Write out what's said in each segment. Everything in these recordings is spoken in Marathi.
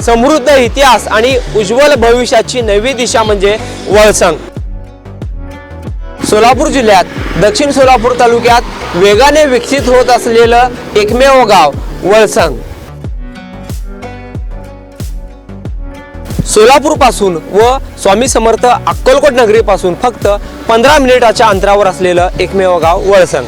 समृद्ध इतिहास आणि उज्ज्वल भविष्याची नवी दिशा म्हणजे वळसंग। सोलापूर जिल्ह्यात दक्षिण सोलापूर तालुक्यात वेगाने विकसित होत असलेलं एकमेव गाव वळसंग। सोलापूर पासून व स्वामी समर्थ अक्कलकोट नगरी पासून फक्त 15 मिनिटाच्या अंतरावर असलेलं एकमेव गाव वळसंग।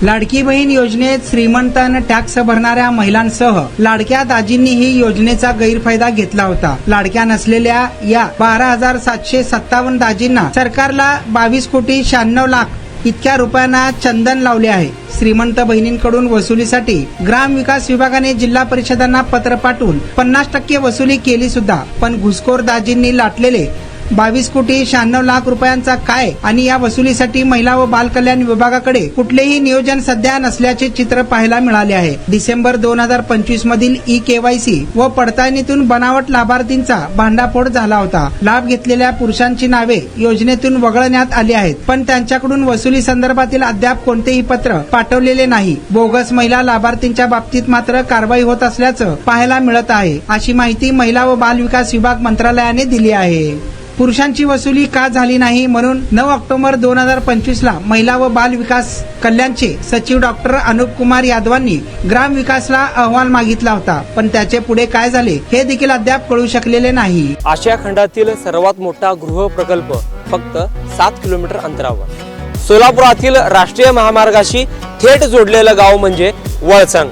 लाडकी बहीण योजनेत श्रीमंतांना टॅक्स भरणाऱ्या महिलांसह लाडक्या दाजींनी ही योजनेचा गैरफायदा घेतला होता। लाडक्या नसलेल्या या 12,757 दाजींना सरकारला 22,96,00,000 इतक्या रुपयांना चंदन लावले आहे। श्रीमंत बहिणींकडून वसुलीसाठी ग्रामविकास विभागाने जिल्हा परिषदांना पत्र पाठवून 50% वसुली केली सुद्धा, पण घुसखोर दाजींनी लाटलेले 22,96,00,000 रुपयांचा काय आणि या वसुलीसाठी महिला व बाल कल्याण विभागाकडे कुठलेही नियोजन सध्या नसल्याचे चित्र पाहायला मिळाले आहे। डिसेंबर 2025 मधील ई-केवायसी व पडताळणीतून बनावट लाभार्थींचा भांडाफोड झाला होता। लाभ घेतलेल्या पुरुषांची नावे योजनेतून वगळण्यात आली आहेत, पण त्यांच्याकडून वसुली संदर्भातील अद्याप कोणतेही पत्र पाठवलेले नाही। बोगस महिला लाभार्थींच्या बाबतीत मात्र कारवाई होत असल्याचं पाहायला मिळत आहे, अशी माहिती महिला व बाल विकास विभाग मंत्रालयाने दिली आहे। पुरुषांची वसुली का झाली नाही म्हणून 9 ऑक्टोबर 2025 ला महिला व बाल विकास कल्याणचे सचिव डॉक्टर अनुप कुमार यादवांनी ग्राम विकासला अहवाल मागितला होता, पण त्याचे पुढे काय झाले हे देखील अद्याप कळू शकलेले नाही। आशिया खंडातील सर्वात मोठा गृह प्रकल्प फक्त 7 किलोमीटर अंतरावर सोलापुरातील राष्ट्रीय महामार्गाशी थेट जोडलेलं गाव म्हणजे वळसंग।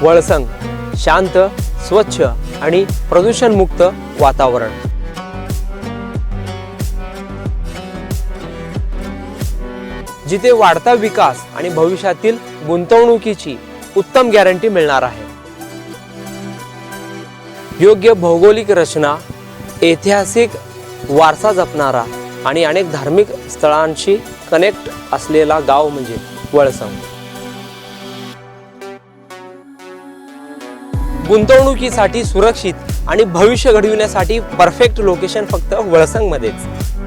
वळसंग शांत, स्वच्छ आणि प्रदूषण मुक्त वातावरण। जिथे वाढता विकास आणि भविष्यातील गुंतवणुकीची उत्तम गॅरंटी मिळणार आहे। योग्य भौगोलिक रचना, ऐतिहासिक वारसा जपणारा आणि अनेक धार्मिक स्थळांशी कनेक्ट असलेला गाव म्हणजे वळसंग। गुंतवणुकीसाठी सुरक्षित आणि भविष्य घडविण्यासाठी परफेक्ट लोकेशन फक्त वळसंग मध्येच।